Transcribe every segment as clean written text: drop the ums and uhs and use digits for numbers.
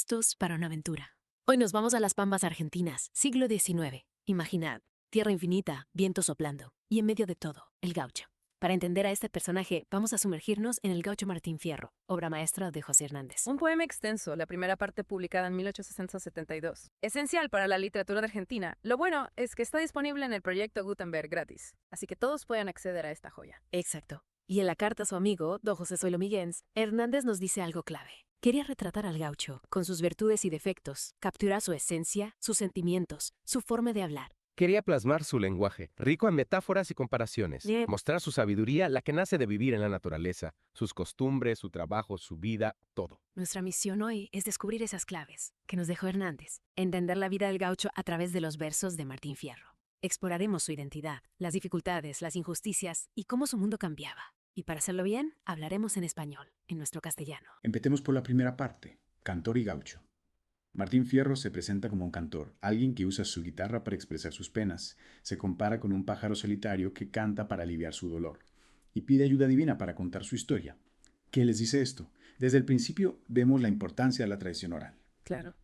pretextos para una aventura. Hoy nos vamos a las Pampas argentinas, siglo XIX. Imaginad, tierra infinita, viento soplando, y en medio de todo, el gaucho. Para entender a este personaje, vamos a sumergirnos en El Gaucho Martín Fierro, obra maestra de José Hernández. Un poema extenso, la primera parte publicada en 1872. Esencial para la literatura de Argentina. Lo bueno es que está disponible en el proyecto Gutenberg gratis, así que todos pueden acceder a esta joya. Exacto. Y en la carta a su amigo, don José Zoilo Miguens, Hernández nos dice algo clave. Quería retratar al gaucho, con sus virtudes y defectos, capturar su esencia, sus sentimientos, su forma de hablar. Quería plasmar su lenguaje, rico en metáforas y comparaciones, Bien. mostrar su sabiduría, la que nace de vivir en la naturaleza, sus costumbres, su trabajo, su vida, todo. Nuestra misión hoy es descubrir esas claves que nos dejó Hernández, entender la vida del gaucho a través de los versos de Martín Fierro. Exploraremos su identidad, las dificultades, las injusticias y cómo su mundo cambiaba. Y para hacerlo bien, hablaremos en español, en nuestro castellano. Empecemos por la primera parte, cantor y gaucho. Martín Fierro se presenta como un cantor, alguien que usa su guitarra para expresar sus penas. Se compara con un pájaro solitario que canta para aliviar su dolor y pide ayuda divina para contar su historia. ¿Qué les dice esto? Desde el principio vemos la importancia de la tradición oral. Claro.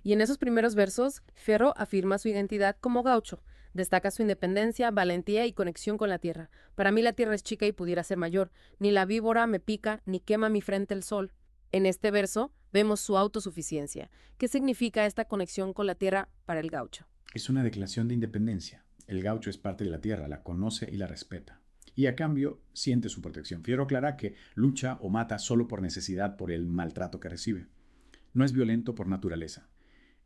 Y en esos primeros versos, Fierro afirma su identidad como gaucho. Destaca su independencia, valentía y conexión con la tierra. Para mí la tierra es chica y pudiera ser mayor. Ni la víbora me pica, ni quema mi frente el sol. En este verso vemos su autosuficiencia. ¿Qué significa esta conexión con la tierra para el gaucho? Es una declaración de independencia. El gaucho es parte de la tierra, la conoce y la respeta. Y a cambio siente su protección. Fierro aclara que lucha o mata solo por necesidad, por el maltrato que recibe. No es violento por naturaleza.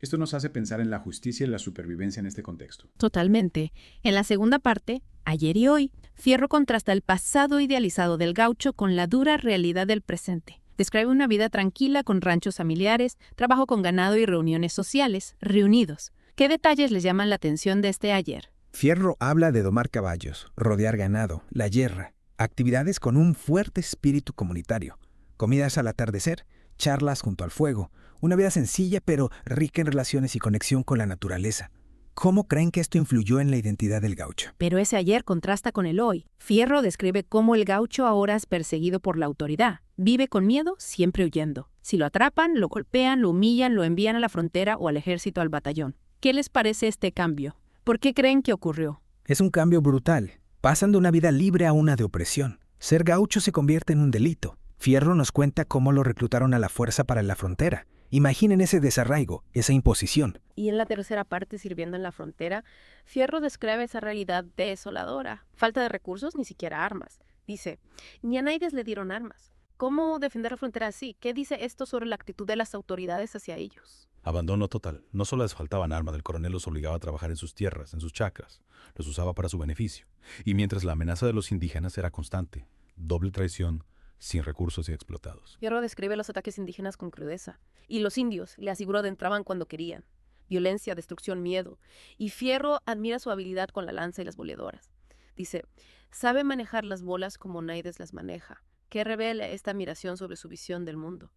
Esto nos hace pensar en la justicia y la supervivencia en este contexto. Totalmente. En la segunda parte, ayer y hoy, Fierro contrasta el pasado idealizado del gaucho con la dura realidad del presente. Describe una vida tranquila con ranchos familiares, trabajo con ganado y reuniones sociales, reunidos. ¿Qué detalles les llaman la atención de este ayer? Fierro habla de domar caballos, rodear ganado, la yerra, actividades con un fuerte espíritu comunitario, comidas al atardecer, charlas junto al fuego, una vida sencilla pero rica en relaciones y conexión con la naturaleza. ¿Cómo creen que esto influyó en la identidad del gaucho? Pero ese ayer contrasta con el hoy. Fierro describe cómo el gaucho ahora es perseguido por la autoridad. Vive con miedo, siempre huyendo. Si lo atrapan, lo golpean, lo humillan, lo envían a la frontera o al ejército al batallón. ¿Qué les parece este cambio? ¿Por qué creen que ocurrió? Es un cambio brutal. Pasan de una vida libre a una de opresión. Ser gaucho se convierte en un delito. Fierro nos cuenta cómo lo reclutaron a la fuerza para la frontera. Imaginen ese desarraigo, esa imposición. Y en la tercera parte, sirviendo en la frontera, Fierro describe esa realidad desoladora. Falta de recursos, ni siquiera armas. Dice, ni a nadie le dieron armas. ¿Cómo defender la frontera así? ¿Qué dice esto sobre la actitud de las autoridades hacia ellos? Abandono total. No solo les faltaban armas, el coronel los obligaba a trabajar en sus tierras, en sus chacras. Los usaba para su beneficio. Y mientras la amenaza de los indígenas era constante. Doble traición, sin recursos y explotados. Fierro describe los ataques indígenas con crudeza. Y los indios, le aseguró, entraban cuando querían. Violencia, destrucción, miedo. Y Fierro admira su habilidad con la lanza y las boleadoras. Dice, sabe manejar las bolas como Naides las maneja, que revela esta admiración sobre su visión del mundo.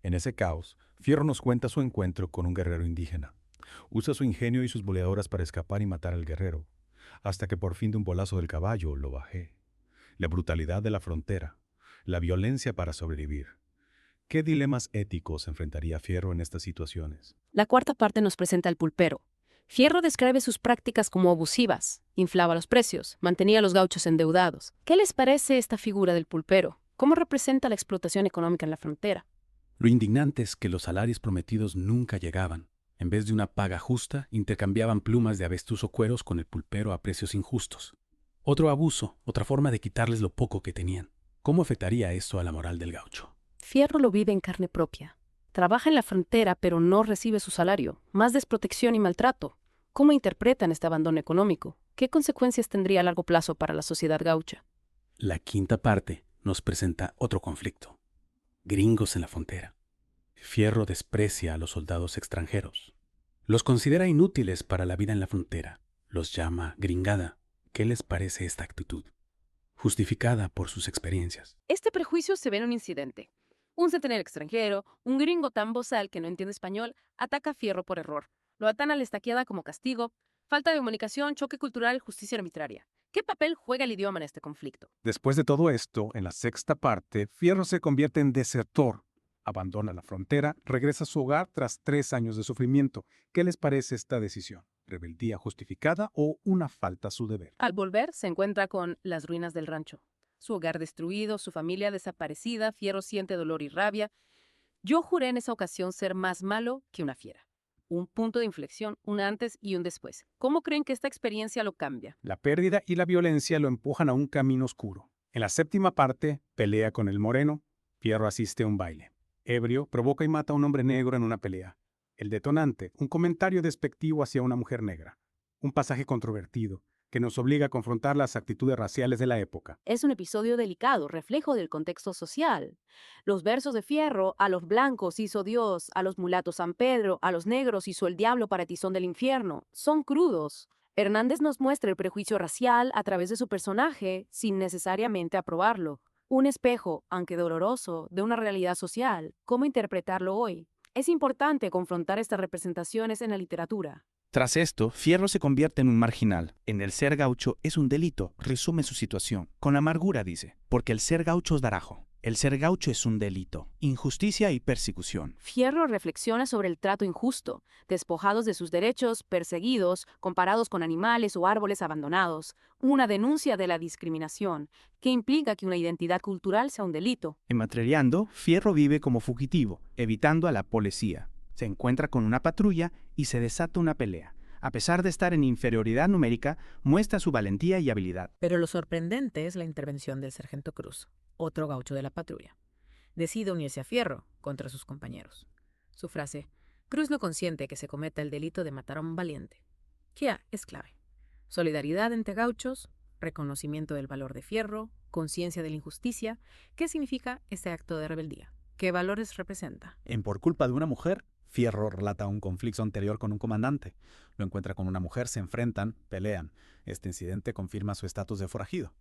En ese caos, Fierro nos cuenta su encuentro con un guerrero indígena. Usa su ingenio y sus boleadoras para escapar y matar al guerrero, hasta que por fin de un bolazo del caballo lo bajé. La brutalidad de la frontera, la violencia para sobrevivir. ¿Qué dilemas éticos enfrentaría Fierro en estas situaciones? La cuarta parte nos presenta al pulpero. Fierro describe sus prácticas como abusivas, inflaba los precios, mantenía a los gauchos endeudados. ¿Qué les parece esta figura del pulpero? ¿Cómo representa la explotación económica en la frontera? Lo indignante es que los salarios prometidos nunca llegaban. En vez de una paga justa, intercambiaban plumas de avestruz o cueros con el pulpero a precios injustos. Otro abuso, otra forma de quitarles lo poco que tenían. ¿Cómo afectaría esto a la moral del gaucho? Fierro lo vive en carne propia. Trabaja en la frontera, pero no recibe su salario. Más desprotección y maltrato. ¿Cómo interpretan este abandono económico? ¿Qué consecuencias tendría a largo plazo para la sociedad gaucha? La quinta parte nos presenta otro conflicto. Gringos en la frontera. Fierro desprecia a los soldados extranjeros. Los considera inútiles para la vida en la frontera. Los llama gringada. ¿Qué les parece esta actitud? Justificada por sus experiencias. Este prejuicio se ve en un incidente. Un centenario extranjero, un gringo tan bozal que no entiende español, ataca a Fierro por error. Lo atan a la estaquiada como castigo. Falta de comunicación, choque cultural, justicia arbitraria. ¿Qué papel juega el idioma en este conflicto? Después de todo esto, en la sexta parte, Fierro se convierte en desertor. abandona la frontera, regresa a su hogar tras 3 años de sufrimiento. ¿Qué les parece esta decisión? ¿Rebeldía justificada o una falta a su deber? Al volver, se encuentra con las ruinas del rancho. Su hogar destruido, su familia desaparecida, Fierro siente dolor y rabia. Yo juré en esa ocasión ser más malo que una fiera. Un punto de inflexión, un antes y un después. ¿Cómo creen que esta experiencia lo cambia? La pérdida y la violencia lo empujan a un camino oscuro. En la 7ª parte, pelea con el moreno. Fierro asiste a un baile. Ebrio, provoca y mata a un hombre negro en una pelea. El detonante, un comentario despectivo hacia una mujer negra. Un pasaje controvertido que nos obliga a confrontar las actitudes raciales de la época. Es un episodio delicado, reflejo del contexto social. Los versos de Fierro: a los blancos hizo Dios, a los mulatos San Pedro, a los negros hizo el diablo para tizón del infierno, son crudos. Hernández nos muestra el prejuicio racial a través de su personaje, sin necesariamente aprobarlo. Un espejo, aunque doloroso, de una realidad social. ¿Cómo interpretarlo hoy? Es importante confrontar estas representaciones en la literatura. Tras esto, Fierro se convierte en un marginal. En el ser gaucho es un delito, resume su situación. Con amargura dice, porque el ser gaucho es darajo. El ser gaucho es un delito, injusticia y persecución. Fierro reflexiona sobre el trato injusto, despojados de sus derechos, perseguidos, comparados con animales o árboles abandonados. Una denuncia de la discriminación, que implica que una identidad cultural sea un delito. En Matreriando, Fierro vive como fugitivo, evitando a la policía. Se encuentra con una patrulla y se desata una pelea. A pesar de estar en inferioridad numérica, muestra su valentía y habilidad. Pero lo sorprendente es la intervención del sargento Cruz, otro gaucho de la patrulla. Decide unirse a Fierro contra sus compañeros. Su frase, Cruz no consiente que se cometa el delito de matar a un valiente, que es clave. Solidaridad entre gauchos, reconocimiento del valor de Fierro, conciencia de la injusticia. ¿Qué significa este acto de rebeldía? ¿Qué valores representa? En Por culpa de una mujer, Fierro relata un conflicto anterior con un comandante. Lo encuentra con una mujer, se enfrentan, pelean. Este incidente confirma su estatus de forajido.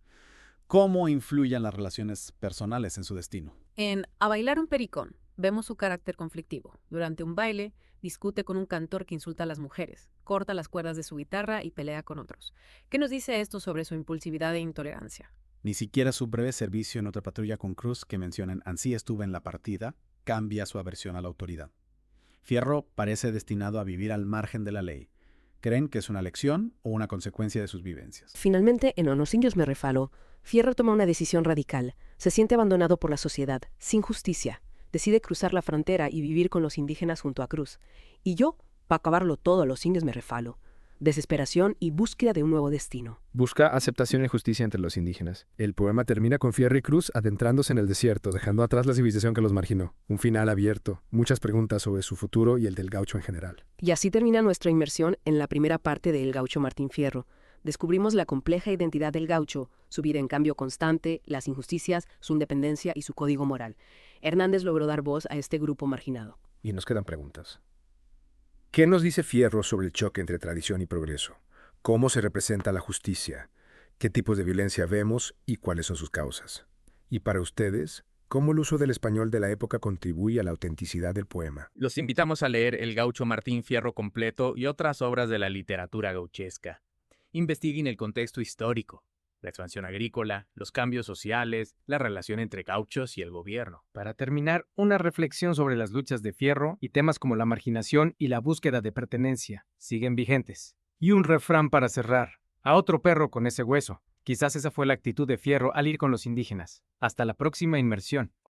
¿Cómo influyen las relaciones personales en su destino? En A bailar un pericón, vemos su carácter conflictivo. Durante un baile, discute con un cantor que insulta a las mujeres, corta las cuerdas de su guitarra y pelea con otros. ¿Qué nos dice esto sobre su impulsividad e intolerancia? Ni siquiera su breve servicio en otra patrulla con Cruz, que mencionan ansí estuve en la partida, cambia su aversión a la autoridad. Fierro parece destinado a vivir al margen de la ley. ¿Creen que es una lección o una consecuencia de sus vivencias? Finalmente, en Los indios me refalo, Fierro toma una decisión radical. Se siente abandonado por la sociedad, sin justicia. Decide cruzar la frontera y vivir con los indígenas junto a Cruz. Y yo, para acabarlo todo, a Los indios me refalo. Desesperación y búsqueda de un nuevo destino. Busca aceptación y justicia entre los indígenas. El poema termina con Fierro y Cruz adentrándose en el desierto, dejando atrás la civilización que los marginó. Un final abierto, muchas preguntas sobre su futuro y el del gaucho en general. Y así termina nuestra inmersión en la primera parte de El gaucho Martín Fierro. Descubrimos la compleja identidad del gaucho, su vida en cambio constante, las injusticias, su independencia y su código moral. Hernández logró dar voz a este grupo marginado. Y nos quedan preguntas. ¿Qué nos dice Fierro sobre el choque entre tradición y progreso? ¿Cómo se representa la justicia? ¿Qué tipos de violencia vemos y cuáles son sus causas? Y para ustedes, ¿cómo el uso del español de la época contribuye a la autenticidad del poema? Los invitamos a leer El gaucho Martín Fierro completo y otras obras de la literatura gauchesca. Investiguen el contexto histórico, la expansión agrícola, los cambios sociales, la relación entre gauchos y el gobierno. Para terminar, una reflexión sobre las luchas de Fierro y temas como la marginación y la búsqueda de pertenencia siguen vigentes. Y un refrán para cerrar: a otro perro con ese hueso. Quizás esa fue la actitud de Fierro al ir con los indígenas. Hasta la próxima inmersión.